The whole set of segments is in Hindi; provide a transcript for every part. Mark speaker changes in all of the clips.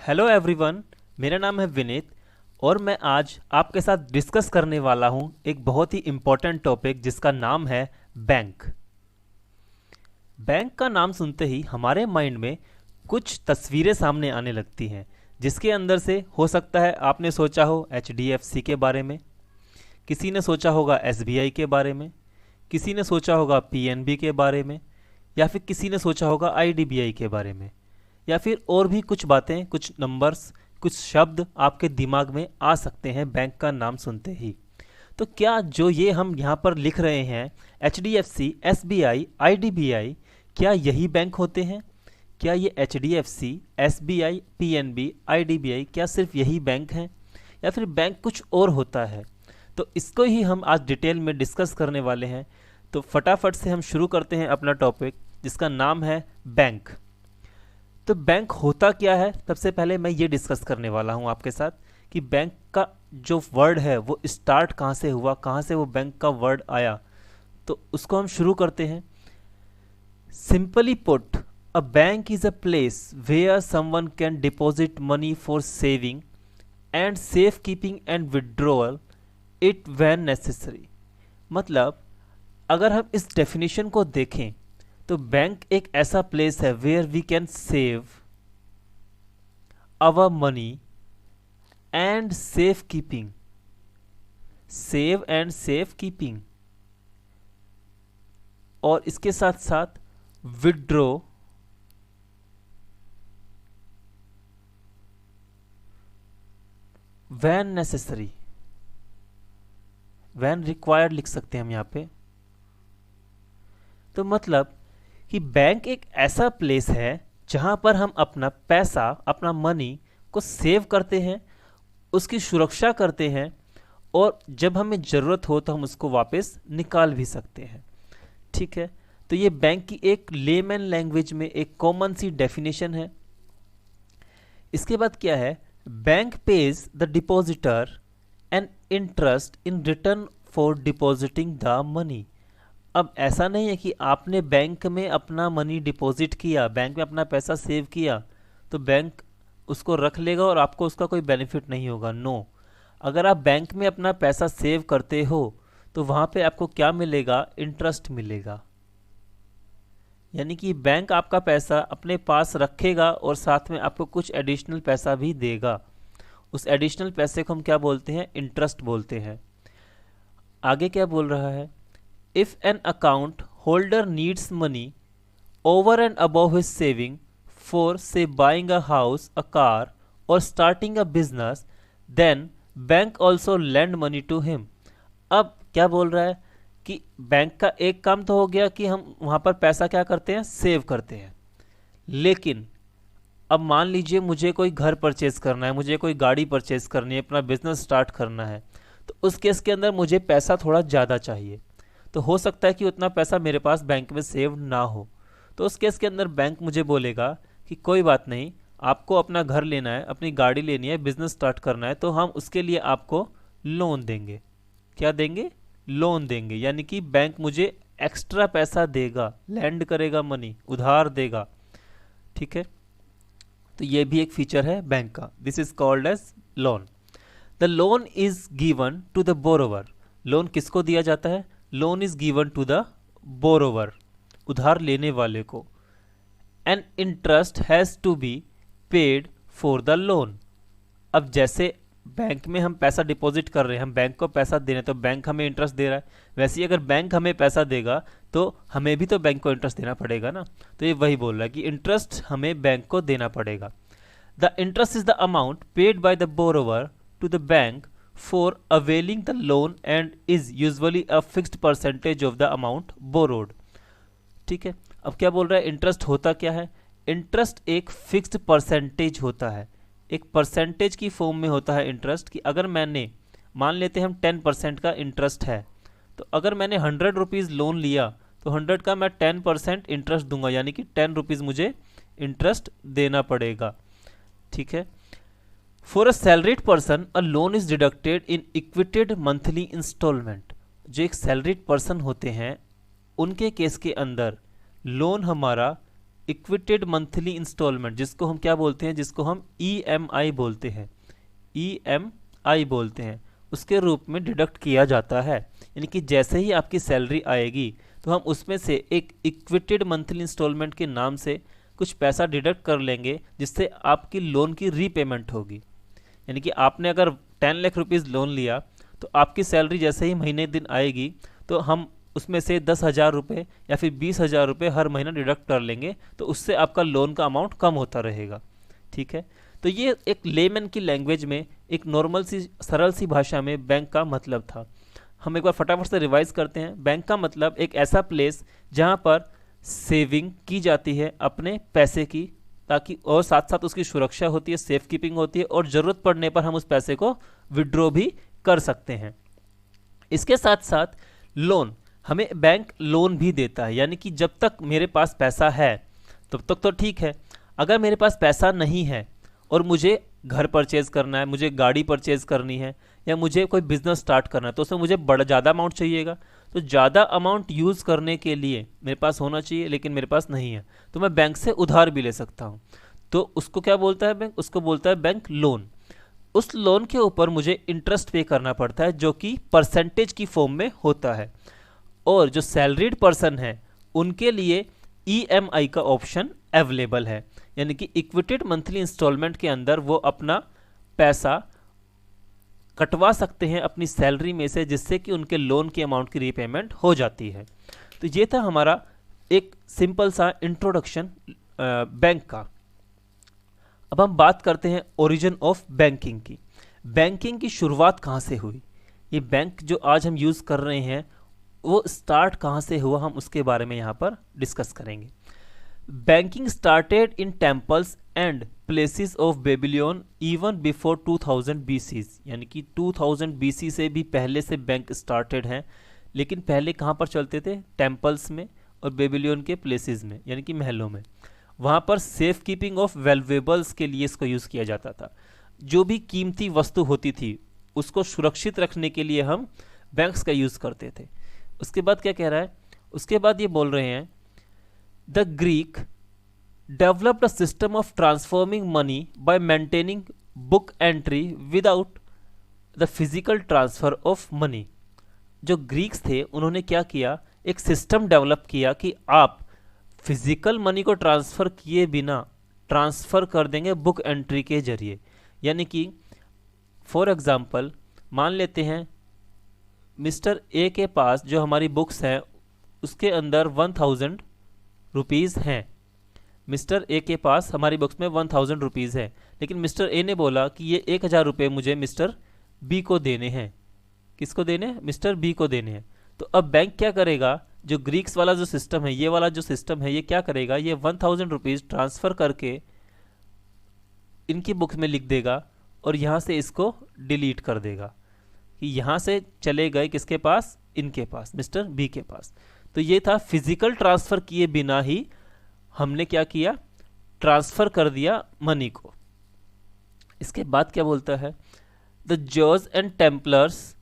Speaker 1: Hello everyone. मेरा नाम है विनीत और मैं आज आपके साथ डिस्कस करने वाला हूं एक बहुत ही इम्पोर्टेंट टॉपिक जिसका नाम है बैंक। बैंक का नाम सुनते ही हमारे माइंड में कुछ तस्वीरें सामने आने लगती हैं, जिसके अंदर से हो सकता है आपने सोचा हो HDFC के बारे में, किसी ने सोचा होगा SBI के बारे में, किसी ने सोचा होगा PNB के बारे में, या फिर किसी ने सोचा होगा IDBI के बारे में, या फिर और भी कुछ बातें, कुछ नंबर्स, कुछ शब्द आपके दिमाग में आ सकते हैं बैंक का नाम सुनते ही। तो क्या जो ये हम यहाँ पर लिख रहे हैं HDFC, SBI, IDBI, क्या यही बैंक होते हैं? क्या ये HDFC, SBI, PNB, IDBI क्या सिर्फ यही बैंक हैं, या फिर बैंक कुछ और होता है? तो इसको ही हम आज डिटेल में डिस्कस करने वाले हैं। तो फटाफट से हम शुरू करते हैं अपना टॉपिक, जिसका नाम है बैंक। तो बैंक होता क्या है, सबसे पहले मैं ये डिस्कस करने वाला हूँ आपके साथ कि बैंक का जो वर्ड है वो स्टार्ट कहाँ से हुआ, कहाँ से वो बैंक का वर्ड आया। तो उसको हम शुरू करते हैं। Simply put, a bank is a place where someone can deposit money for saving and safe keeping and withdrawal it when necessary. मतलब अगर हम इस डेफिनेशन को देखें तो बैंक एक ऐसा प्लेस है where we can save our money and safe keeping, save and safe keeping, और इसके साथ साथ withdraw when necessary, when required लिख सकते हैं हम यहाँ पे। तो मतलब कि बैंक एक ऐसा प्लेस है जहां पर हम अपना पैसा, अपना मनी को सेव करते हैं, उसकी सुरक्षा करते हैं, और जब हमें ज़रूरत हो तो हम उसको वापस निकाल भी सकते हैं। ठीक है, तो ये बैंक की एक लेमन लैंग्वेज में एक कॉमन सी डेफिनेशन है। इसके बाद क्या है, bank page the depositor an interest in return for depositing the money. अब ऐसा नहीं है कि आपने बैंक में अपना मनी डिपॉजिट किया, बैंक में अपना पैसा सेव किया तो बैंक उसको रख लेगा और आपको उसका कोई बेनिफिट नहीं होगा। नो, अगर आप बैंक में अपना पैसा सेव करते हो तो वहाँ पे आपको क्या मिलेगा? इंटरेस्ट मिलेगा। यानी कि बैंक आपका पैसा अपने पास रखेगा और साथ में आपको कुछ एडिशनल पैसा भी देगा। उस एडिशनल पैसे को हम क्या बोलते हैं? इंटरेस्ट बोलते हैं। आगे क्या बोल रहा है, if an account holder needs money over and above his saving for say buying a house, a car or starting a business, then bank also lend money to him। अब क्या बोल रहा है कि बैंक का एक काम तो हो गया कि हम वहाँ पर पैसा क्या करते हैं? सेव करते हैं। लेकिन अब मान लीजिए मुझे कोई घर परचेज करना है, मुझे कोई गाड़ी परचेज करनी है, अपना बिजनेस स्टार्ट करना है, तो उस केस के अंदर मुझे पैसा थोड़ा ज़्यादा चाहिए। तो हो सकता है कि उतना पैसा मेरे पास बैंक में सेव ना हो। तो उस केस के अंदर बैंक मुझे बोलेगा कि कोई बात नहीं, आपको अपना घर लेना है, अपनी गाड़ी लेनी है, बिजनेस स्टार्ट करना है, तो हम उसके लिए आपको लोन देंगे। क्या देंगे? लोन देंगे। यानी कि बैंक मुझे एक्स्ट्रा पैसा देगा, लैंड करेगा, मनी उधार देगा। ठीक है, तो ये भी एक फीचर है बैंक का। This is called as loan. The loan is given to the borrower. Loan किसको दिया जाता है? Loan is given to the borrower, उधार लेने वाले को। An interest has to be paid for the loan. अब जैसे बैंक में हम पैसा डिपॉजिट कर रहे हैं, हम बैंक को पैसा दे रहे हैं, तो बैंक हमें इंटरेस्ट दे रहा है। वैसे ही अगर बैंक हमें पैसा देगा तो हमें भी तो बैंक को इंटरेस्ट देना पड़ेगा ना। तो ये वही बोल रहा है कि इंटरेस्ट हमें बैंक को देना पड़ेगा। The interest is the amount paid by the borrower to the bank for availing the loan and is usually a fixed percentage of the amount borrowed। ठीक है, अब क्या बोल रहा है? इंटरेस्ट होता क्या है? इंटरेस्ट एक फिक्स्ड परसेंटेज होता है, एक परसेंटेज की फॉर्म में होता है इंटरेस्ट। कि अगर मैंने, मान लेते हैं हम 10% का इंटरेस्ट है, तो अगर मैंने 100 रुपीज़ लोन लिया तो 100 का मैं 10% इंटरेस्ट दूंगा, यानी कि 10 रुपीज़ मुझे इंटरेस्ट देना पड़ेगा। ठीक है, for a salaried person a loan is deducted in equated monthly installment. जो एक सैलरीड पर्सन होते हैं उनके केस के अंदर लोन हमारा इक्विटेड मंथली इंस्टॉलमेंट, जिसको हम क्या बोलते हैं, जिसको हम ईएमआई बोलते हैं, ईएमआई बोलते हैं, उसके रूप में डिडक्ट किया जाता है। यानी कि जैसे ही आपकी सैलरी आएगी तो हम उसमें से एक इक्विटेड मंथली इंस्टॉलमेंट के नाम से कुछ पैसा डिडक्ट कर लेंगे, जिससे आपकी लोन की रीपेमेंट होगी। यानी कि आपने अगर 10 लाख रुपीज़ लोन लिया तो आपकी सैलरी जैसे ही महीने दिन आएगी तो हम उसमें से 10,000 रुपये या फिर 20,000 रुपये हर महीना डिडक्ट कर लेंगे, तो उससे आपका लोन का अमाउंट कम होता रहेगा। ठीक है, तो ये एक लेमन की लैंग्वेज में, एक नॉर्मल सी सरल सी भाषा में बैंक का मतलब था। हम एक बार फटाफट से रिवाइज करते हैं। बैंक का मतलब एक ऐसा प्लेस जहाँ पर सेविंग की जाती है अपने पैसे की, ताकि और साथ साथ उसकी सुरक्षा होती है, सेफ कीपिंग होती है, और ज़रूरत पड़ने पर हम उस पैसे को विड्रॉ भी कर सकते हैं। इसके साथ साथ लोन, हमें बैंक लोन भी देता है। यानी कि जब तक मेरे पास पैसा है तब तक तो ठीक है, अगर मेरे पास पैसा नहीं है और मुझे घर परचेज़ करना है, मुझे गाड़ी परचेज़ करनी है, या मुझे कोई बिजनेस स्टार्ट करना है, तो उसमें मुझे बड़ा ज़्यादा अमाउंट चाहिएगा। तो ज़्यादा अमाउंट यूज़ करने के लिए मेरे पास होना चाहिए, लेकिन मेरे पास नहीं है, तो मैं बैंक से उधार भी ले सकता हूँ। तो उसको क्या बोलता है बैंक? उसको बोलता है बैंक लोन। उस लोन के ऊपर मुझे इंटरेस्ट पे करना पड़ता है, जो कि परसेंटेज की फॉर्म में होता है। और जो सैलरीड पर्सन है उनके लिए ईएमआई का ऑप्शन अवेलेबल है। यानी कि इक्विटेड मंथली इंस्टॉलमेंट के अंदर वो अपना पैसा कटवा सकते हैं अपनी सैलरी में से, जिससे कि उनके लोन की अमाउंट की रीपेमेंट हो जाती है। तो ये था हमारा एक सिंपल सा इंट्रोडक्शन बैंक का। अब हम बात करते हैं ओरिजिन ऑफ बैंकिंग की। बैंकिंग की शुरुआत कहाँ से हुई? ये बैंक जो आज हम यूज़ कर रहे हैं वो स्टार्ट कहाँ से हुआ, हम उसके बारे में यहाँ पर डिस्कस करेंगे। Banking started in temples and places of Babylon even before 2000 BC। यानी कि 2000 BC से भी पहले से बैंक स्टार्टेड हैं, लेकिन पहले कहाँ पर चलते थे? टेम्पल्स में और बेबीलोन के प्लेसेस में, यानी कि महलों में। वहाँ पर सेफ कीपिंग ऑफ वैल्यूएबल्स के लिए इसको यूज़ किया जाता था। जो भी कीमती वस्तु होती थी उसको सुरक्षित रखने के लिए हम बैंक्स का यूज़ करते थे। उसके बाद क्या कह रहा है? उसके बाद ये बोल रहे हैं the Greek developed a system of transforming money by maintaining book entry without the physical transfer of money. जो ग्रीक्स थे उन्होंने क्या किया? एक सिस्टम डेवलप किया कि आप फिजिकल मनी को ट्रांसफ़र किए बिना ट्रांसफ़र कर देंगे बुक एंट्री के जरिए। यानी कि फॉर एग्ज़ाम्पल मान लेते हैं मिस्टर ए के पास जो हमारी बुक्स हैं उसके अंदर 1000 रुपीज़ हैं। मिस्टर ए के पास हमारी बुक्स में 1000 रुपीज़ है, लेकिन मिस्टर ए ने बोला कि ये 1000 रुपये मुझे मिस्टर बी को देने हैं। किसको देने हैं? मिस्टर बी को देने हैं। तो अब बैंक क्या करेगा? जो ग्रीक्स वाला जो सिस्टम है, ये वाला जो सिस्टम है, ये क्या करेगा? ये 1000 रुपीज़ ट्रांसफ़र करके इनकी बुक में लिख देगा और यहाँ से इसको डिलीट कर देगा कि यहाँ से चले गए किसके पास? इनके पास, मिस्टर बी के पास। तो ये था फिजिकल ट्रांसफ़र किए बिना ही हमने क्या किया? ट्रांसफ़र कर दिया मनी को। इसके बाद क्या बोलता है? The Jews and Templars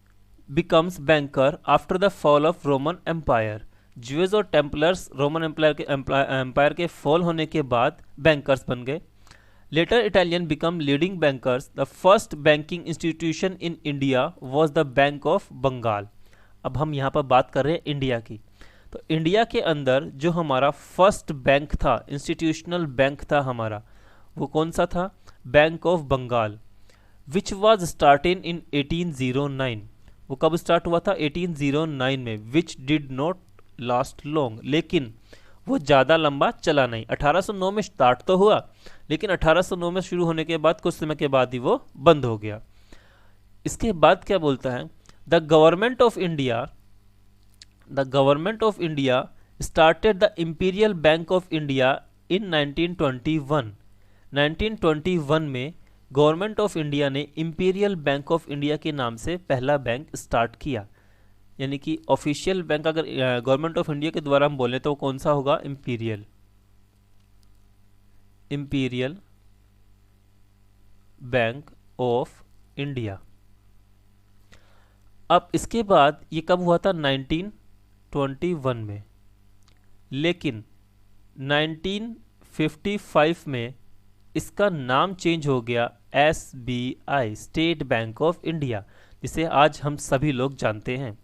Speaker 1: becomes banker after the fall of Roman Empire. Jews और टेम्पलर्स रोमन एम्पायर के फॉल होने के बाद बैंकर्स बन गए। Later Italian become leading bankers. The first banking institution in India was the Bank of Bengal. अब हम यहाँ पर बात कर रहे हैं इंडिया की। तो इंडिया के अंदर जो हमारा फर्स्ट बैंक था, इंस्टीट्यूशनल बैंक था हमारा, वो कौन सा था? Bank of Bengal, which was started in 1809। वो कब स्टार्ट हुआ था? 1809 में। Which did not last long, लेकिन वो ज़्यादा लंबा चला नहीं। 1809 में स्टार्ट तो हुआ, लेकिन 1809 में शुरू होने के बाद कुछ समय के बाद ही वो बंद हो गया। इसके बाद क्या बोलता है? The government of India started the imperial bank of India इन 1921। 1921 में गवर्नमेंट ऑफ इंडिया ने इंपीरियल बैंक ऑफ इंडिया के नाम से पहला बैंक स्टार्ट किया। यानी कि ऑफिशियल बैंक अगर गवर्नमेंट ऑफ इंडिया के द्वारा हम बोले तो वो कौन सा होगा? Imperial bank of India. अब इसके बाद ये कब हुआ था? 1921 में। लेकिन 1955 में इसका नाम चेंज हो गया SBI, State Bank of India, जिसे आज हम सभी लोग जानते हैं।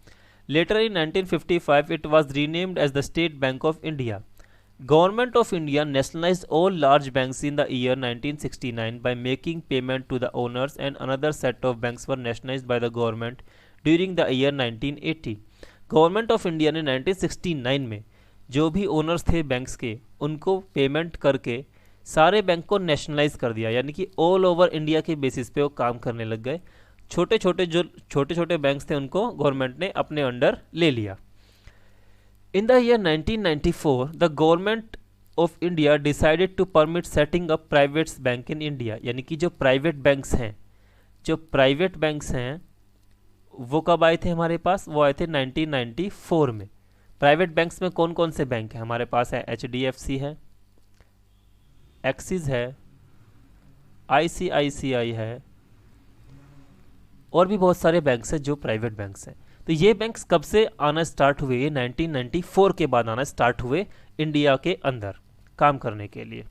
Speaker 1: Later in 1955 it was renamed as the State Bank of India. Government of India nationalized all large banks in the year 1969 by making payment to the owners, and another set of banks were nationalized by the government during the year 1980. Government of India ने 1969 में जो भी ओनर्स थे बैंक्स के उनको पेमेंट करके सारे बैंक को नेशनलाइज कर दिया, यानी कि ऑल ओवर इंडिया के बेसिस पे वो काम करने लग गए। छोटे छोटे बैंक्स थे उनको गवर्नमेंट ने अपने अंडर ले लिया। In the year 1994, the government of India decided to permit setting up private bank in India, यानी कि जो प्राइवेट बैंक्स हैं वो कब आए थे हमारे पास? वो आए थे 1994 में। प्राइवेट बैंक्स में कौन कौन से बैंक हैं हमारे पास? है HDFC है, एक्सिस है, ICICI है, और भी बहुत सारे बैंक्स हैं जो प्राइवेट बैंक्स हैं। तो ये बैंक्स कब से आना स्टार्ट हुए? 1994 के बाद आना स्टार्ट हुए इंडिया के अंदर काम करने के लिए।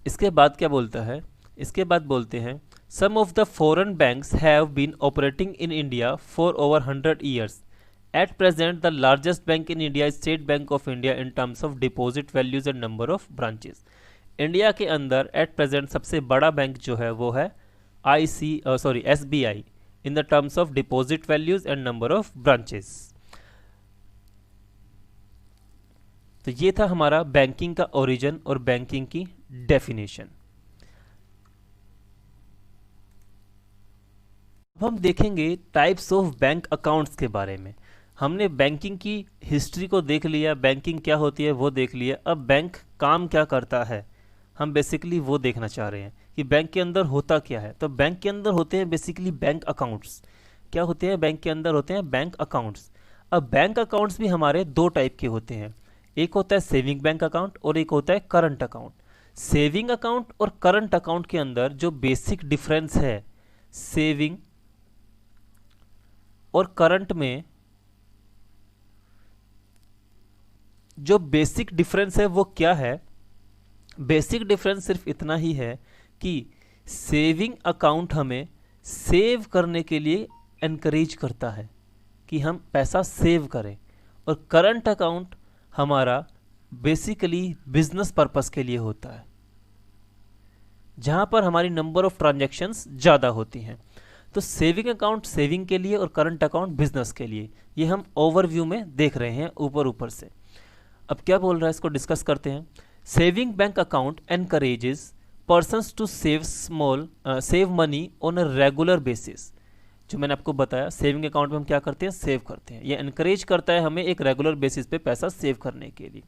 Speaker 1: इसके बाद क्या बोलता है? इसके बाद बोलते हैं some of the foreign banks have been operating in India for over 100 years. At present the largest bank in India State Bank of India in terms of deposit values and number of branches. India के अंदर एट प्रेजेंट सबसे बड़ा बैंक जो है वो है SBI in the terms of deposit values and number of branches। तो ये था हमारा बैंकिंग का ओरिजिन और बैंकिंग की डेफिनेशन। अब हम देखेंगे टाइप्स ऑफ बैंक अकाउंट्स के बारे में। हमने बैंकिंग की हिस्ट्री को देख लिया, बैंकिंग क्या होती है वो देख लिया। अब बैंक काम क्या करता है हम बेसिकली वो देखना चाह रहे हैं कि बैंक के अंदर होता क्या है। तो बैंक के अंदर होते हैं बेसिकली बैंक अकाउंट्स। क्या होते हैं? बैंक के अंदर होते हैं बैंक अकाउंट्स। अब बैंक अकाउंट्स भी हमारे दो टाइप के होते हैं, एक होता है सेविंग बैंक अकाउंट और एक होता है करंट अकाउंट। सेविंग अकाउंट और करंट अकाउंट के अंदर जो बेसिक डिफरेंस है सेविंग और करंट में, जो बेसिक डिफरेंस है वो क्या है? बेसिक डिफरेंस सिर्फ इतना ही है कि सेविंग अकाउंट हमें सेव करने के लिए एनकरेज करता है कि हम पैसा सेव करें, और करंट अकाउंट हमारा बेसिकली बिजनेस पर्पस के लिए होता है, जहां पर हमारी नंबर ऑफ ट्रांजैक्शंस ज़्यादा होती हैं। तो सेविंग अकाउंट सेविंग के लिए और करंट अकाउंट बिजनेस के लिए, ये हम ओवरव्यू में देख रहे हैं ऊपर से। अब क्या बोल रहा है इसको डिस्कस करते हैं। Saving bank account encourages persons to save money on a regular basis. जो मैंने आपको बताया सेविंग अकाउंट में हम क्या करते हैं? सेव करते हैं। ये एनकरेज करता है हमें एक रेगुलर बेसिस पे पैसा सेव करने के लिए।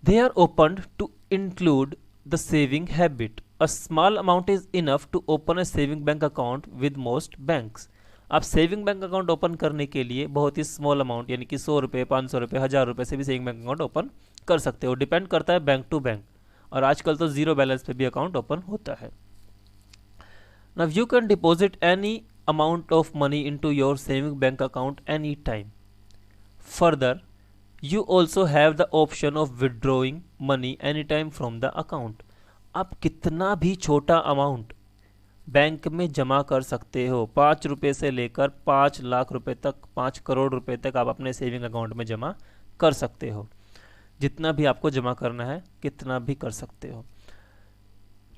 Speaker 1: They are opened to include the saving habit. A small amount is enough to open a saving bank account with most banks. आप सेविंग बैंक अकाउंट ओपन करने के लिए बहुत ही स्मॉल अमाउंट यानी कि 100 रुपये, 500 रुपये, 1000 रुपये से भी सेविंग बैंक अकाउंट ओपन कर सकते हो। डिपेंड करता है बैंक टू बैंक, और आजकल तो जीरो बैलेंस पे भी अकाउंट ओपन होता है। Now you can deposit any amount of money into your saving bank account any time. Further, you also have the option of withdrawing money anytime from the account. आप कितना भी छोटा अमाउंट बैंक में जमा कर सकते हो। 5 रुपये से लेकर 5 लाख रुपए तक, 5 करोड़ रुपए तक आप अपने सेविंग अकाउंट में जमा कर सकते हो। जितना भी आपको जमा करना है कितना भी कर सकते हो।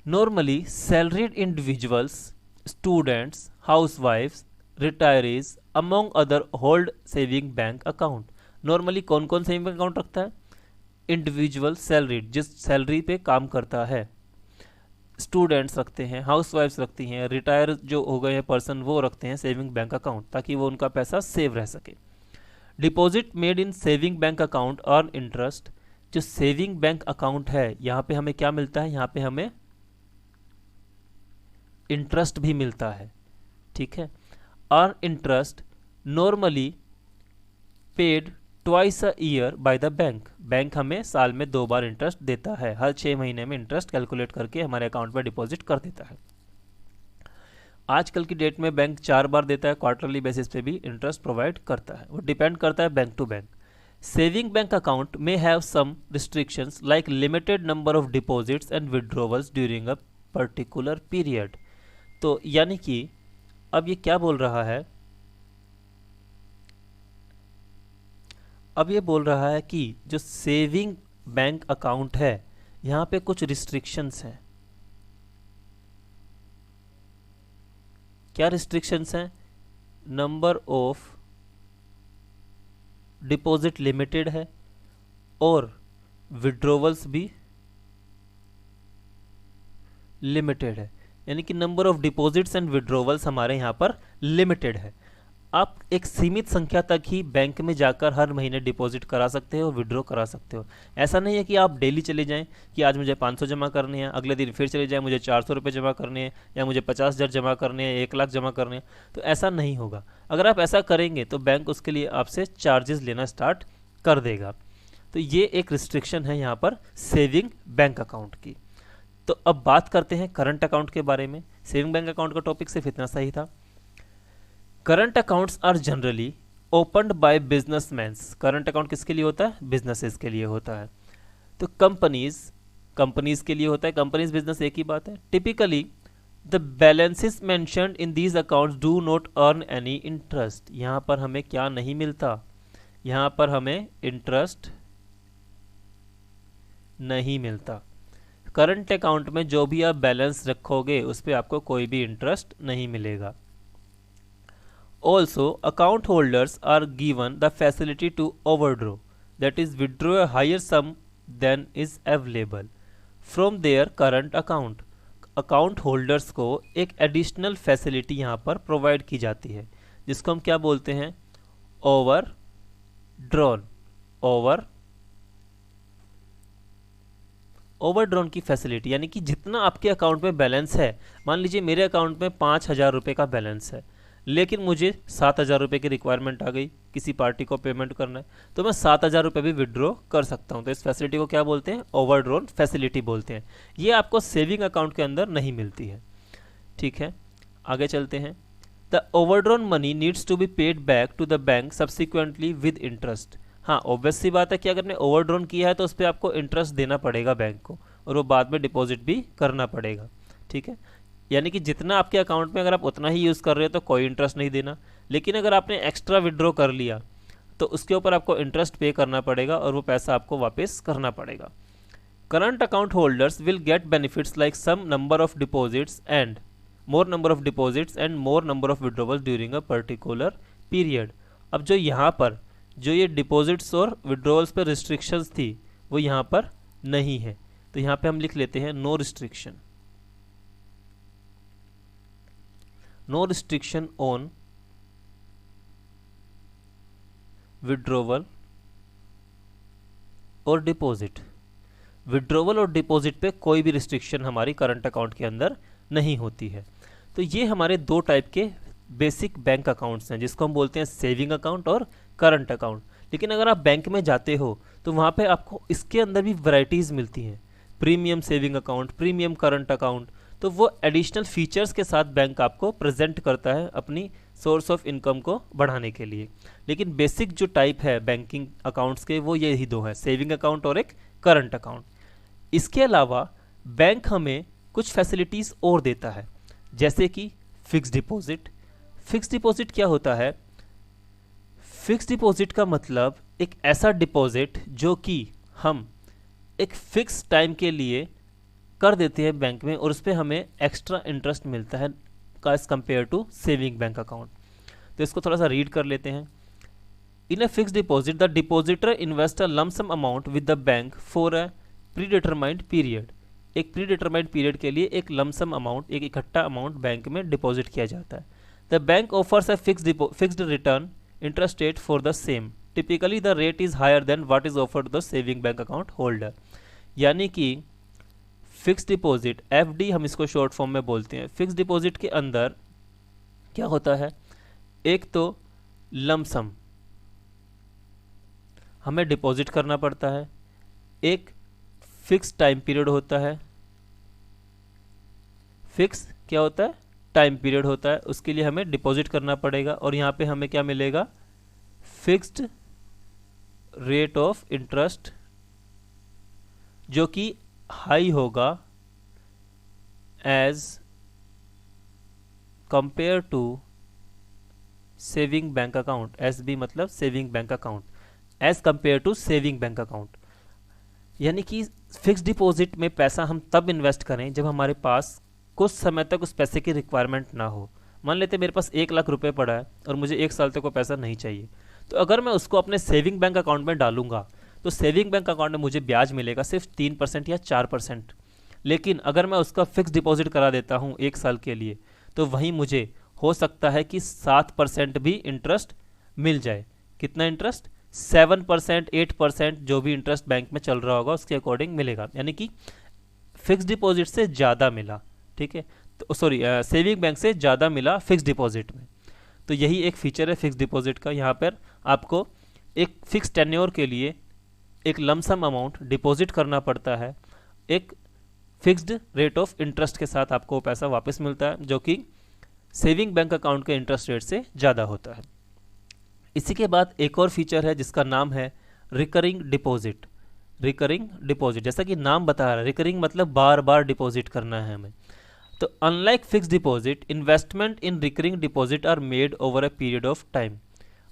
Speaker 1: Normally salaried individuals, students, housewives, retirees among other hold saving bank account। Normally कौन कौन सेविंग अकाउंट रखता है? इंडिविजुअल सैलरीड, जिस सैलरी पे काम करता है, स्टूडेंट्स रखते हैं, हाउसवाइफ्स रखती हैं, रिटायर जो हो गए हैं पर्सन वो रखते हैं सेविंग बैंक अकाउंट, ताकि वो उनका पैसा सेव रह सके। Deposit made in saving bank account earn interest. जो सेविंग बैंक अकाउंट है यहाँ पे हमें क्या मिलता है? यहाँ पे हमें इंटरेस्ट भी मिलता है। ठीक है, earn interest normally paid twice a year by the bank. Bank हमें साल में 2 बार इंटरेस्ट देता है, हर 6 महीने में इंटरेस्ट कैलकुलेट करके हमारे अकाउंट पर डिपॉजिट कर देता है। आजकल की डेट में बैंक 4 बार देता है, क्वार्टरली बेसिस पे भी इंटरेस्ट प्रोवाइड करता है। वो डिपेंड करता है bank to bank. Saving bank account में have some restrictions like limited number of deposits and withdrawals during a particular period. तो यानी कि अब ये क्या बोल रहा है, अब ये बोल रहा है कि जो सेविंग बैंक अकाउंट है यहाँ पे कुछ रिस्ट्रिक्शंस हैं। क्या रिस्ट्रिक्शंस हैं? नंबर ऑफ डिपॉजिट लिमिटेड है और विड्रॉवल्स भी लिमिटेड है, यानी कि number of deposits and withdrawals हमारे यहाँ पर लिमिटेड है। आप एक सीमित संख्या तक ही बैंक में जाकर हर महीने डिपॉजिट करा सकते हो, विड्रॉ करा सकते हो। ऐसा नहीं है कि आप डेली चले जाएं कि आज मुझे 500 जमा करने हैं, अगले दिन फिर चले जाएं मुझे 400 रुपये जमा करने हैं, या मुझे 50,000 जमा करने हैं, 1 लाख जमा करने हैं। तो ऐसा नहीं होगा। अगर आप ऐसा करेंगे तो बैंक उसके लिए आपसे चार्जेस लेना स्टार्ट कर देगा। तो ये एक रिस्ट्रिक्शन है यहाँ पर सेविंग बैंक अकाउंट की। तो अब बात करते हैं करंट अकाउंट के बारे में। सेविंग बैंक अकाउंट का टॉपिक सिर्फ इतना सही था। Current accounts are generally opened by businessmans. Current account किसके लिए होता है? बिजनेसेस के लिए होता है। तो कंपनीज के लिए होता है। कंपनीज बिजनेस एक ही बात है। Typically the balances mentioned in these accounts do not earn any interest. यहाँ पर हमें क्या नहीं मिलता? यहाँ पर हमें इंटरेस्ट नहीं मिलता। करंट अकाउंट में जो भी आप बैलेंस रखोगे उस पर आपको कोई भी इंटरेस्ट नहीं मिलेगा। Also, account holders are given the facility to overdraw, that is withdraw a higher sum than is available from their current account. Account holders को एक एडिशनल फैसिलिटी यहाँ पर प्रोवाइड की जाती है जिसको हम क्या बोलते हैं? ओवर ड्रॉन की फैसिलिटी। यानी कि जितना आपके अकाउंट में बैलेंस है, मान लीजिए मेरे अकाउंट में 5,000 रुपये का बैलेंस है, लेकिन मुझे 7,000 रुपये की रिक्वायरमेंट आ गई, किसी पार्टी को पेमेंट करना है, तो मैं 7,000 रुपये भी विड्रॉ कर सकता हूं। तो इस फैसिलिटी को क्या बोलते हैं? ओवरड्रॉन फैसिलिटी बोलते हैं। ये आपको सेविंग अकाउंट के अंदर नहीं मिलती है। ठीक है, आगे चलते हैं। The overdrawn money needs to be paid back to the bank subsequently with interest. हाँ, ऑब्वियस सी बात है कि अगर ने ओवरड्रॉन किया है तो उस पर आपको इंटरेस्ट देना पड़ेगा बैंक को, और वो बाद में डिपॉजिट भी करना पड़ेगा। ठीक है, यानी कि जितना आपके अकाउंट में अगर आप उतना ही यूज़ कर रहे हो तो कोई इंटरेस्ट नहीं देना, लेकिन अगर आपने एक्स्ट्रा विड्रॉ कर लिया तो उसके ऊपर आपको इंटरेस्ट पे करना पड़ेगा और वो पैसा आपको वापस करना पड़ेगा। Current account holders will get benefits like some number of deposits and more number of deposits and more number of withdrawals during a particular period. अब जो यहाँ पर जो ये डिपॉजिट्स और विड्रॉवल्स पर रिस्ट्रिक्शंस थी वो यहाँ पर नहीं है, तो यहाँ पे हम लिख लेते हैं no restriction. No restriction on withdrawal और डिपॉजिट। विड्रॉवल और डिपॉजिट पे कोई भी रिस्ट्रिक्शन हमारी करंट अकाउंट के अंदर नहीं होती है। तो ये हमारे दो टाइप के बेसिक बैंक अकाउंट्स हैं जिसको हम बोलते हैं सेविंग अकाउंट और करंट अकाउंट। लेकिन अगर आप बैंक में जाते हो तो वहाँ पे आपको इसके अंदर भी वैरायटीज़ मिलती हैं, premium saving account, premium current account. तो वो एडिशनल फीचर्स के साथ बैंक आपको प्रेजेंट करता है अपनी सोर्स ऑफ इनकम को बढ़ाने के लिए। लेकिन बेसिक जो टाइप है बैंकिंग अकाउंट्स के वो यही दो हैं, सेविंग अकाउंट और एक करंट अकाउंट। इसके अलावा बैंक हमें कुछ फैसिलिटीज़ और देता है, जैसे कि फिक्स डिपॉजिट। फिक्स डिपॉजिट क्या होता है? फिक्स डिपॉजिट का मतलब एक ऐसा डिपॉजिट जो कि हम एक फिक्स टाइम के लिए कर देते हैं बैंक में और उस पर हमें एक्स्ट्रा इंटरेस्ट मिलता है as compare to saving bank account. तो इसको थोड़ा सा रीड कर लेते हैं। In a fix deposit the depositor invest a lump sum amount with the bank for a predetermined period. एक प्रीडिटरमाइंड पीरियड के लिए एक लमसम अमाउंट, एक इकट्ठा अमाउंट बैंक में डिपॉजिट किया जाता है। The bank offers a fixed return interest rate for the same. Typically the rate is higher than what is offered the saving bank account holder. यानी कि फिक्स डिपॉजिट, एफडी हम इसको शॉर्ट फॉर्म में बोलते हैं। फिक्स डिपॉजिट के अंदर क्या होता है? एक तो लमसम हमें डिपॉजिट करना पड़ता है, एक फिक्स टाइम पीरियड होता है। फिक्स क्या होता है? टाइम पीरियड होता है, उसके लिए हमें डिपॉजिट करना पड़ेगा और यहाँ पे हमें क्या मिलेगा? फिक्स्ड रेट ऑफ इंटरेस्ट जो कि हाई होगा as compare to saving bank account. S B मतलब saving bank account, as compare to saving bank account. यानी कि फिक्स डिपॉजिट में पैसा हम तब इन्वेस्ट करें जब हमारे पास कुछ समय तक उस पैसे की रिक्वायरमेंट ना हो। मान लेते मेरे पास 1 लाख रुपए पड़ा है और मुझे 1 साल तक वो पैसा नहीं चाहिए, तो अगर मैं उसको अपने सेविंग बैंक अकाउंट में डालूंगा तो सेविंग बैंक अकाउंट में मुझे ब्याज मिलेगा सिर्फ 3% या 4%। लेकिन अगर मैं उसका फिक्स डिपॉजिट करा देता हूँ 1 साल के लिए, तो वहीं मुझे हो सकता है कि 7% भी इंटरेस्ट मिल जाए। कितना इंटरेस्ट? 7%, 8%, जो भी इंटरेस्ट बैंक में चल रहा होगा उसके अकॉर्डिंग मिलेगा, यानी कि फिक्स डिपॉजिट से ज़्यादा मिला। ठीक है, तो सॉरी, सेविंग बैंक से ज़्यादा मिला फिक्स डिपॉजिट में। तो यही एक फीचर है फिक्स डिपॉजिट का। यहाँ पर आपको एक फिक्स टेन्योर के लिए एक लमसम अमाउंट डिपॉजिट करना पड़ता है, एक फिक्स्ड रेट ऑफ इंटरेस्ट के साथ आपको पैसा वापस मिलता है, जो कि सेविंग बैंक अकाउंट के इंटरेस्ट रेट से ज़्यादा होता है। इसी के बाद एक और फीचर है जिसका नाम है रिकरिंग डिपॉजिट। रिकरिंग डिपॉजिट, जैसा कि नाम बता रहा है, रिकरिंग मतलब बार बार डिपॉजिट करना है हमें। तो unlike fix deposit, investment in recurring deposit are made over a period of time.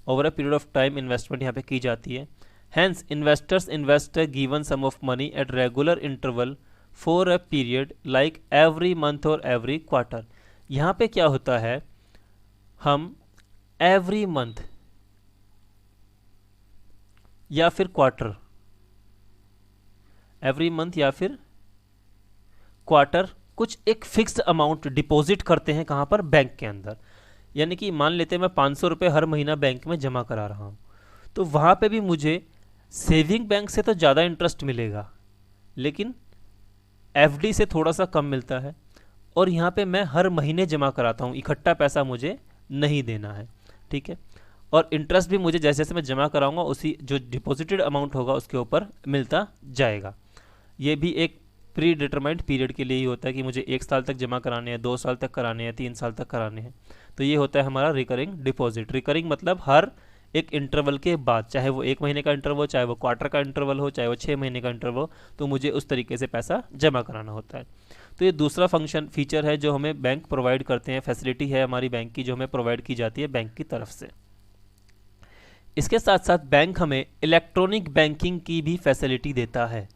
Speaker 1: Over a period of time investment यहाँ पे की जाती है। Hence, investors invest a given sum of money at regular interval for a period like every month or every quarter। यहाँ पे क्या होता है, हम every month या फिर क्वार्टर, every month या फिर क्वार्टर कुछ एक फिक्स्ड अमाउंट डिपॉजिट करते हैं। कहाँ पर? बैंक के अंदर। यानी कि मान लेते हैं मैं 500 रुपये हर महीना बैंक में जमा करा रहा हूँ, तो वहाँ पे भी मुझे सेविंग बैंक से तो ज़्यादा इंटरेस्ट मिलेगा, लेकिन एफडी से थोड़ा सा कम मिलता है। और यहाँ पे मैं हर महीने जमा कराता हूँ, इकट्ठा पैसा मुझे नहीं देना है। ठीक है, और इंटरेस्ट भी मुझे जैसे जैसे मैं जमा कराऊंगा उसी जो डिपॉजिटेड अमाउंट होगा उसके ऊपर मिलता जाएगा। ये भी एक प्री डिटरमाइंड पीरियड के लिए ही होता है कि मुझे 1 साल तक जमा कराने हैं, 2 साल तक कराने हैं, 3 साल तक कराने हैं। तो ये होता है हमारा रिकरिंग डिपॉजिट। रिकरिंग मतलब हर एक इंटरवल के बाद, चाहे वो 1 महीने का इंटरवल हो, चाहे वो क्वार्टर का इंटरवल हो, चाहे वो 6 महीने का इंटरवल हो, तो मुझे उस तरीके से पैसा जमा कराना होता है। तो ये दूसरा फीचर है जो हमें बैंक प्रोवाइड करते हैं, फैसिलिटी है हमारी बैंक की जो हमें प्रोवाइड की जाती है बैंक की तरफ से। इसके साथ साथ बैंक हमें इलेक्ट्रॉनिक बैंकिंग की भी फैसिलिटी देता है।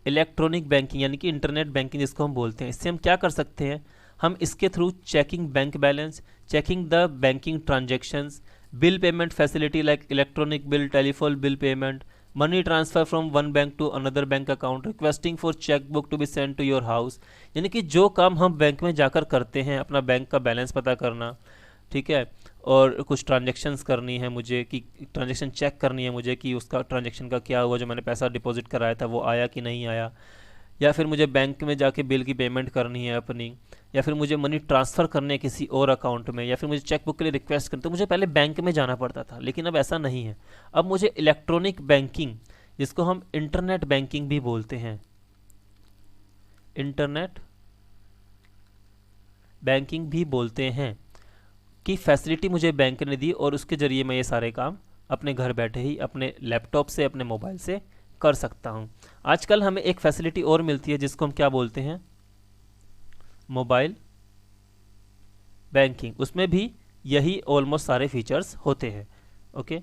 Speaker 1: इलेक्ट्रॉनिक बैंकिंग यानी कि इंटरनेट बैंकिंग जिसको हम बोलते हैं, इससे हम क्या कर सकते हैं, हम इसके through checking bank balance, checking the banking transactions, bill payment facility like electronic bill, telephone bill payment, money transfer from one bank to another bank account, requesting for checkbook to be sent to your house। यानी कि जो काम हम बैंक में जाकर करते हैं, अपना बैंक का बैलेंस पता करना, ठीक है, और कुछ ट्रांजेक्शन्स करनी है मुझे, कि ट्रांजेक्शन चेक करनी है मुझे कि उसका ट्रांजेक्शन का क्या हुआ, जो मैंने पैसा डिपॉजिट कराया था वो आया कि नहीं आया, या फिर मुझे बैंक में जाके बिल की पेमेंट करनी है अपनी, या फिर मुझे मनी ट्रांसफ़र करने है किसी और अकाउंट में, या फिर मुझे चेकबुक के लिए रिक्वेस्ट करनी। तो मुझे पहले बैंक में जाना पड़ता था, लेकिन अब ऐसा नहीं है। अब मुझे इलेक्ट्रॉनिक बैंकिंग, जिसको हम इंटरनेट बैंकिंग भी बोलते हैं, इंटरनेट बैंकिंग भी बोलते हैं, की फैसिलिटी मुझे बैंक ने दी, और उसके ज़रिए मैं ये सारे काम अपने घर बैठे ही अपने लैपटॉप से, अपने मोबाइल से कर सकता हूँ। आजकल हमें एक फैसिलिटी और मिलती है जिसको हम क्या बोलते हैं, मोबाइल बैंकिंग। उसमें भी यही ऑलमोस्ट सारे फीचर्स होते हैं। ओके,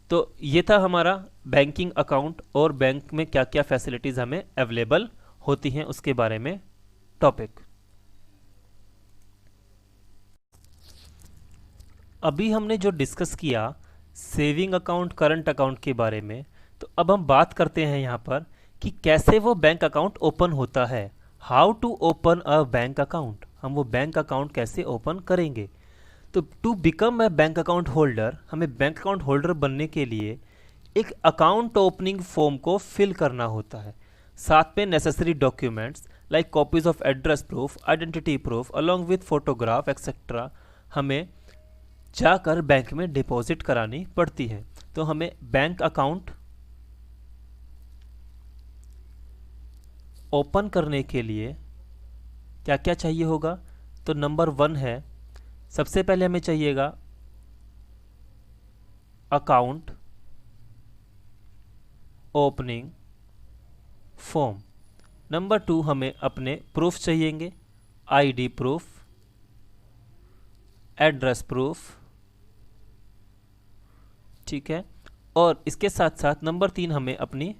Speaker 1: तो ये था हमारा बैंकिंग अकाउंट और बैंक में क्या क्या फैसिलिटीज़ हमें अवेलेबल होती हैं उसके बारे में टॉपिक। अभी हमने जो डिस्कस किया सेविंग अकाउंट, करंट अकाउंट के बारे में, तो अब हम बात करते हैं यहाँ पर कि कैसे वो बैंक अकाउंट ओपन होता है। How to open a bank account, हम वो बैंक अकाउंट कैसे ओपन करेंगे। तो to become a bank account holder, हमें बैंक अकाउंट होल्डर बनने के लिए एक अकाउंट ओपनिंग फॉर्म को फिल करना होता है। साथ में necessary documents like copies of address proof, identity proof along with photograph etcetera हमें जाकर बैंक में डिपॉजिट करानी पड़ती है। तो हमें बैंक अकाउंट ओपन करने के लिए क्या क्या चाहिए होगा। तो नंबर 1 है, सबसे पहले हमें चाहिएगा अकाउंट ओपनिंग फॉर्म। नंबर 2 हमें अपने प्रूफ चाहिएंगे, आईडी प्रूफ, एड्रेस प्रूफ, ठीक है। और इसके साथ साथ नंबर 3 हमें अपनी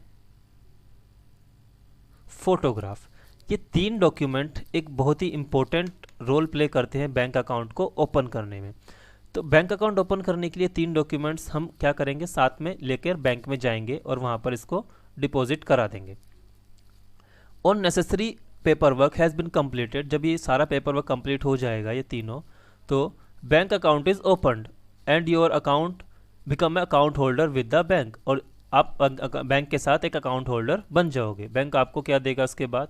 Speaker 1: फोटोग्राफ। ये 3 डॉक्यूमेंट एक बहुत ही इंपॉर्टेंट रोल प्ले करते हैं बैंक अकाउंट को ओपन करने में। तो बैंक अकाउंट ओपन करने के लिए 3 डॉक्यूमेंट्स हम क्या करेंगे, साथ में लेकर बैंक में जाएंगे और वहां पर इसको डिपॉजिट करा देंगे। On necessary paper work has been completed, जब ये सारा पेपर वर्क कंप्लीट हो जाएगा ये तीनों, तो bank account is opened and your account become a account holder with the bank, और आप बैंक के साथ एक अकाउंट होल्डर बन जाओगे। बैंक आपको क्या देगा उसके बाद,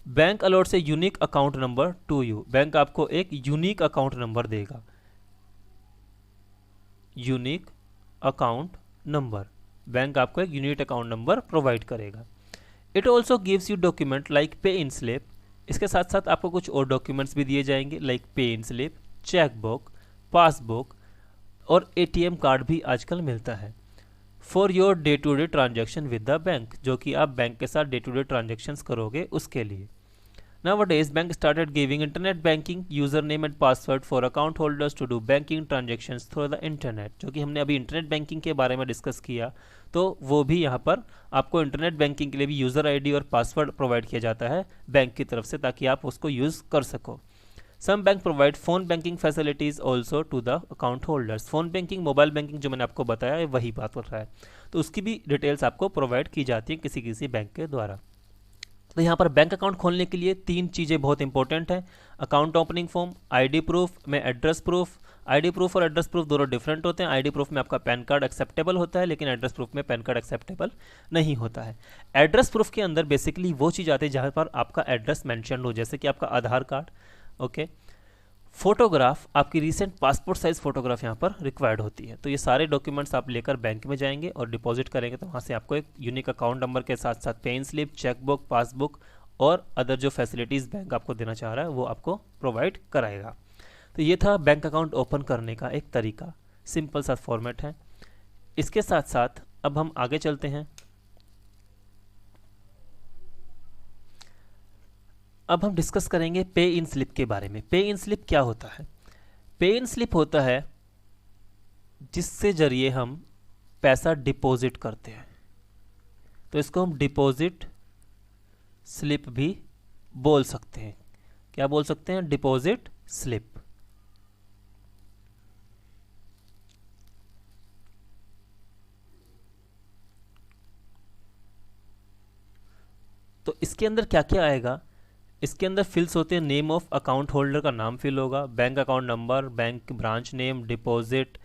Speaker 1: bank a lots a unique account number two you, bank आपको एक यूनिक अकाउंट नंबर देगा, यूनिक अकाउंट नंबर, बैंक आपको एक यूनिक अकाउंट नंबर प्रोवाइड करेगा। It also gives you document like pay in slip, इसके साथ साथ आपको कुछ और डॉक्यूमेंट्स भी दिए जाएंगे like pay in slip, cheque book, passbook और एटीएम कार्ड भी आजकल मिलता है। For your day to day transaction with the bank, जो कि आप बैंक के साथ डे टू डे ट्रांजेक्शन्स करोगे उसके लिए। Nowadays, bank started giving internet banking username and password for account holders to do banking transactions through the internet, जो कि हमने अभी इंटरनेट बैंकिंग के बारे में डिस्कस किया, तो वो भी यहाँ पर आपको इंटरनेट बैंकिंग के लिए भी यूज़र आईडी और पासवर्ड प्रोवाइड किया जाता है बैंक की तरफ से, ताकि आप उसको यूज़ कर सको। Some bank provide phone banking facilities also to the account holders, phone banking, mobile banking जो मैंने आपको बताया वही बात कर रहा है, तो उसकी भी डिटेल्स आपको प्रोवाइड की जाती है किसी किसी बैंक के द्वारा। तो यहाँ पर बैंक अकाउंट खोलने के लिए 3 चीज़ें बहुत इंपॉर्टेंट हैं, account opening form, ID proof में एड्रेस प्रूफ। आईडी प्रूफ और एड्रेस प्रूफ दोनों डिफरेंट होते हैं, आईडी प्रूफ में आपका पैन कार्ड एक्सेप्टेबल होता है लेकिन एड्रेस प्रूफ में पैन कार्ड एक्सेप्टेबल नहीं होता है। एड्रेस प्रूफ के अंदर बेसिकली वो चीज़ आती है जहाँ पर आपका एड्रेस मैंशन हो, जैसे कि आपका आधार कार्ड, ओके। फोटोग्राफ, आपकी रिसेंट पासपोर्ट साइज फोटोग्राफ यहाँ पर रिक्वायर्ड होती है। तो ये सारे डॉक्यूमेंट्स आप लेकर बैंक में जाएंगे और डिपॉजिट करेंगे, तो वहाँ से आपको एक यूनिक अकाउंट नंबर के साथ साथ पे इन स्लिप, चेकबुक, पासबुक और अदर जो फैसिलिटीज़ बैंक आपको देना चाह रहा है वो आपको प्रोवाइड कराएगा। तो ये था बैंक अकाउंट ओपन करने का एक तरीका, सिंपल सा फॉर्मेट है। इसके साथ साथ अब हम आगे चलते हैं। अब हम डिस्कस करेंगे पे इन स्लिप के बारे में। पे इन स्लिप क्या होता है? पे इन स्लिप होता है जिससे जरिए हम पैसा डिपॉजिट करते हैं, तो इसको हम डिपॉजिट स्लिप भी बोल सकते हैं। क्या बोल सकते हैं? Deposit slip. तो इसके अंदर क्या क्या आएगा? इसके अंदर फिल्स होते हैं, नेम ऑफ अकाउंट होल्डर का नाम फिल होगा, bank account number, bank branch name, deposit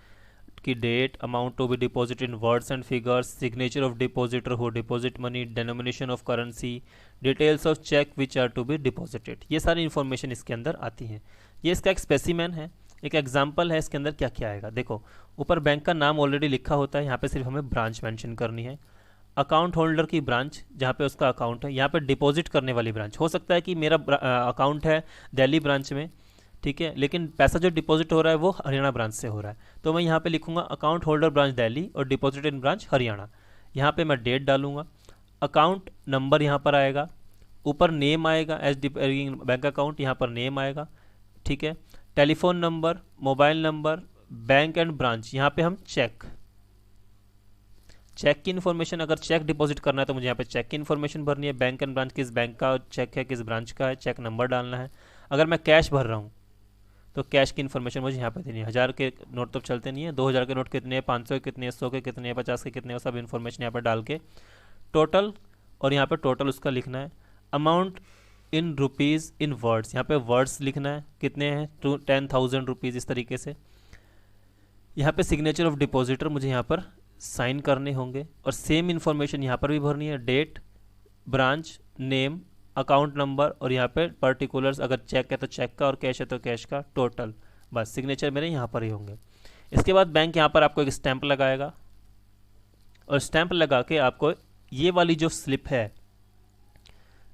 Speaker 1: की date, amount to be deposit in words and figures, signature of depositor who deposit money, denomination of currency, details of cheque which are to be deposited. ये सारी इन्फॉर्मेशन इसके अंदर आती है। ये इसका एक स्पेसिमेन है, एक एग्जाम्पल है इसके अंदर क्या क्या आएगा। देखो, ऊपर बैंक का नाम ऑलरेडी लिखा होता है, यहाँ पे सिर्फ हमें ब्रांच मेंशन करनी है। अकाउंट होल्डर की ब्रांच जहाँ पे उसका अकाउंट है, यहाँ पे डिपॉजिट करने वाली ब्रांच। हो सकता है कि मेरा अकाउंट है दिल्ली ब्रांच में, ठीक है, लेकिन पैसा जो डिपॉजिट हो रहा है वो हरियाणा ब्रांच से हो रहा है, तो मैं यहाँ पे लिखूंगा अकाउंट होल्डर ब्रांच दिल्ली और डिपॉजिट इन ब्रांच हरियाणा। यहाँ पे मैं डेट डालूंगा, अकाउंट नंबर यहाँ पर आएगा, ऊपर नेम आएगा एज बैंक अकाउंट, यहाँ पर नेम आएगा, ठीक है। Telephone number, mobile number, bank and branch, यहाँ पे हम चेक की इन्फॉर्मेशन, अगर चेक डिपॉजिट करना है तो मुझे यहाँ पे चेक की इन्फॉर्मेशन भरनी है, बैंक एंड ब्रांच, किस बैंक का चेक है, किस ब्रांच का है, चेक नंबर डालना है। अगर मैं कैश भर रहा हूँ तो कैश की इन्फॉर्मेशन मुझे यहाँ पे देनी है। 1000 के नोट तो चलते नहीं है, 2000 के नोट कितने हैं, 500 के कितने हैं, 100 के कितने हैं, 50 के कितने हैं, सब इन्फॉर्मेशन यहाँ पर डाल के टोटल, और यहाँ पर टोटल उसका लिखना है। Amount in rupees in words, यहाँ पे वर्ड्स लिखना है, कितने हैं, 10,000 रुपीज़, इस तरीके से। यहाँ पे सिग्नेचर ऑफ डिपॉजिटर मुझे यहाँ पर साइन करने होंगे, और सेम इन्फॉर्मेशन यहाँ पर भी भरनी है, date, branch name, account number, और यहाँ पे पर्टिकुलर्स, अगर चेक है तो चेक का और कैश है तो कैश का, टोटल। बस सिग्नेचर मेरे यहाँ पर ही होंगे। इसके बाद बैंक यहाँ पर आपको एक स्टैंप लगाएगा, और स्टैंप लगा के आपको ये वाली जो स्लिप है,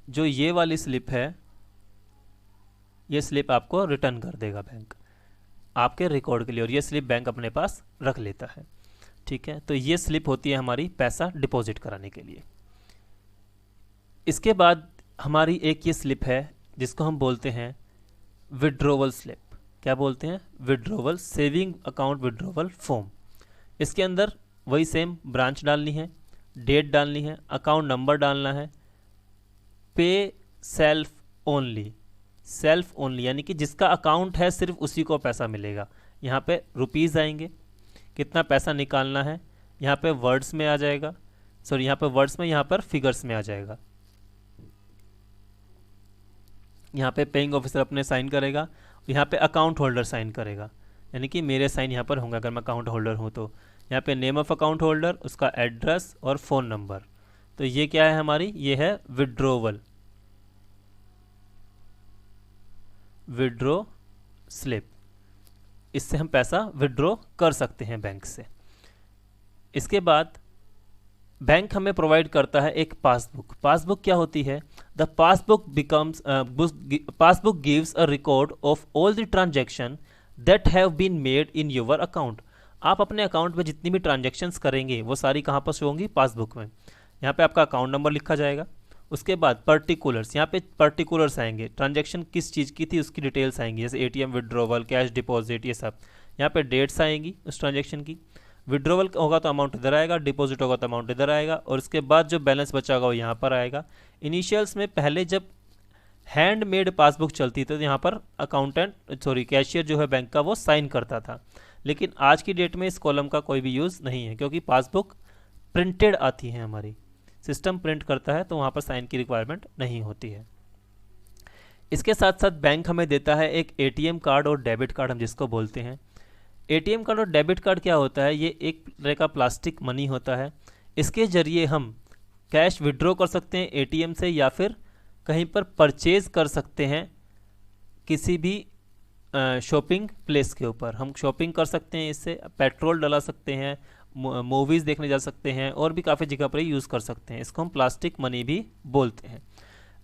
Speaker 1: जो ये वाली स्लिप है, ये स्लिप आपको रिटर्न कर देगा बैंक आपके रिकॉर्ड के लिए, और ये स्लिप बैंक अपने पास रख लेता है, ठीक है, तो ये स्लिप होती है हमारी पैसा डिपॉजिट कराने के लिए। इसके बाद हमारी एक ये स्लिप है जिसको हम बोलते हैं विड्रोवल स्लिप। क्या बोलते हैं? Withdrawal, saving account withdrawal form. इसके अंदर वही सेम ब्रांच डालनी है, डेट डालनी है, अकाउंट नंबर डालना है, पे सेल्फ ओनली, सेल्फ ओनली यानी कि जिसका अकाउंट है सिर्फ उसी को पैसा मिलेगा। यहाँ पे रुपीज़ आएंगे, कितना पैसा निकालना है, यहाँ पे वर्ड्स में आ जाएगा, सॉरी यहाँ पे वर्ड्स में, यहाँ पर फिगर्स में आ जाएगा। यहाँ पे पेइंग ऑफिसर अपने साइन करेगा, यहाँ पे अकाउंट होल्डर साइन करेगा, यानी कि मेरे साइन यहाँ पर होंगे अगर मैं अकाउंट होल्डर हूँ तो। यहाँ पे नेम ऑफ अकाउंट होल्डर, उसका एड्रेस और फ़ोन नंबर। तो ये क्या है हमारी? ये है विड्रोवल, विड्रो स्लिप। इससे हम पैसा विड्रॉ कर सकते हैं बैंक से। इसके बाद बैंक हमें प्रोवाइड करता है एक पासबुक। पासबुक क्या होती है? The passbook becomes passbook gives a record of all the transaction that have been made in your account. आप अपने अकाउंट में जितनी भी ट्रांजैक्शंस करेंगे वो सारी कहाँ पर शो होंगी? पासबुक में। यहाँ पे आपका अकाउंट नंबर लिखा जाएगा, उसके बाद पर्टिकुलर्स, यहाँ पे पर्टिकुलर्स आएंगे, ट्रांजैक्शन किस चीज़ की थी उसकी डिटेल्स आएंगी, जैसे एटीएम विड्रॉवल, कैश डिपॉजिट, ये सब। यहाँ पे डेट्स आएंगी उस ट्रांजैक्शन की। विड्रॉवल होगा तो अमाउंट इधर आएगा, डिपॉजिट होगा तो अमाउंट इधर आएगा, और उसके बाद जो बैलेंस बचा होगा वो यहाँ पर आएगा। इनिशियल्स में पहले जब हैंडमेड पासबुक चलती थी तो यहाँ पर अकाउंटेंट सॉरी कैशियर जो है बैंक का वो साइन करता था, लेकिन आज की डेट में इस कॉलम का कोई भी यूज़ नहीं है क्योंकि पासबुक प्रिंटेड आती है, हमारी सिस्टम प्रिंट करता है, तो वहाँ पर साइन की रिक्वायरमेंट नहीं होती है। इसके साथ साथ बैंक हमें देता है एक एटीएम कार्ड और डेबिट कार्ड, हम जिसको बोलते हैं। एटीएम कार्ड और डेबिट कार्ड क्या होता है? ये एक तरह का प्लास्टिक मनी होता है। इसके जरिए हम कैश विड्रॉ कर सकते हैं एटीएम से, या फिर कहीं पर परचेज कर सकते हैं किसी भी शॉपिंग प्लेस के ऊपर। हम शॉपिंग कर सकते हैं इससे, पेट्रोल डला सकते हैं, मूवीज़ देखने जा सकते हैं, और भी काफ़ी जगह पर यूज़ कर सकते हैं। इसको हम प्लास्टिक मनी भी बोलते हैं।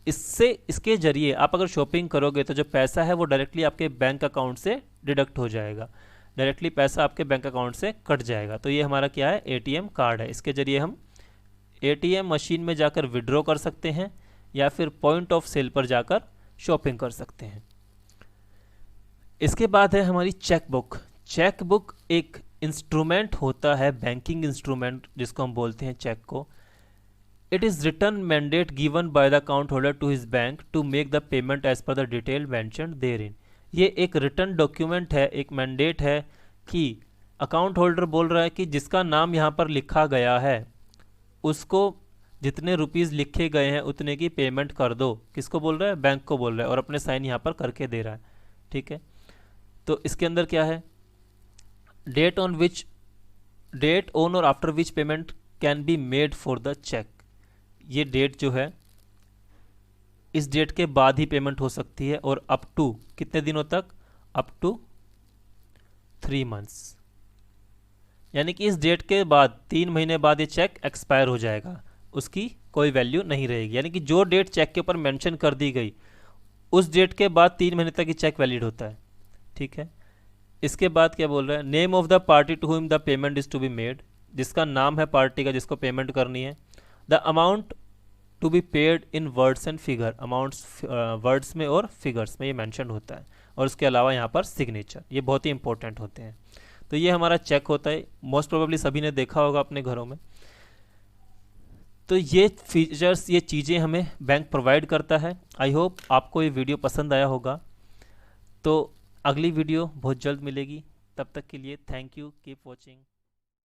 Speaker 1: इसके जरिए आप अगर शॉपिंग करोगे तो जो पैसा है वो डायरेक्टली आपके बैंक अकाउंट से डिडक्ट हो जाएगा, डायरेक्टली पैसा आपके बैंक अकाउंट से कट जाएगा। तो ये हमारा क्या है? एटीएम कार्ड है। इसके जरिए हम एटीएम मशीन में जाकर विड्रॉ कर सकते हैं या फिर पॉइंट ऑफ सेल पर जाकर शॉपिंग कर सकते हैं। इसके बाद है हमारी चेक बुक। चेक बुक एक इंस्ट्रूमेंट होता है, बैंकिंग इंस्ट्रूमेंट जिसको हम बोलते हैं चेक को। It is return mandate given by the account holder to his bank to make the payment as per the detail mentioned therein. ये एक रिटर्न डॉक्यूमेंट है, एक मैंडेट है कि अकाउंट होल्डर बोल रहा है कि जिसका नाम यहाँ पर लिखा गया है उसको जितने रुपीज़ लिखे गए हैं उतने की पेमेंट कर दो। किसको बोल रहा है? बैंक को बोल रहा है, और अपने साइन यहाँ पर करके दे रहा है। ठीक है, तो इसके अंदर क्या है? डेट ऑन और after which payment can be made for the cheque. ये डेट जो है, इस डेट के बाद ही पेमेंट हो सकती है, और अप टू कितने दिनों तक? अप टू 3 मंथ्स, यानी कि इस डेट के बाद 3 महीने बाद ये चेक एक्सपायर हो जाएगा, उसकी कोई वैल्यू नहीं रहेगी। यानी कि जो डेट चेक के ऊपर मेंशन कर दी गई उस डेट के बाद 3 महीने तक ये चेक वैलिड होता है। ठीक है, इसके बाद क्या बोल रहा है? Name of the party to whom the payment is to be made, जिसका नाम है पार्टी का जिसको पेमेंट करनी है। The amount to be paid in words and figure, amounts words में और फिगर्स में ये मेंशन होता है, और उसके अलावा यहाँ पर सिग्नेचर, ये बहुत ही इंपॉर्टेंट होते हैं। तो ये हमारा चेक होता है, मोस्ट प्रोबेबली सभी ने देखा होगा अपने घरों में। तो ये फीचर्स, ये चीज़ें हमें बैंक प्रोवाइड करता है। आई होप आपको ये वीडियो पसंद आया होगा। तो अगली वीडियो बहुत जल्द मिलेगी, तब तक के लिए थैंक यू, कीप वॉचिंग।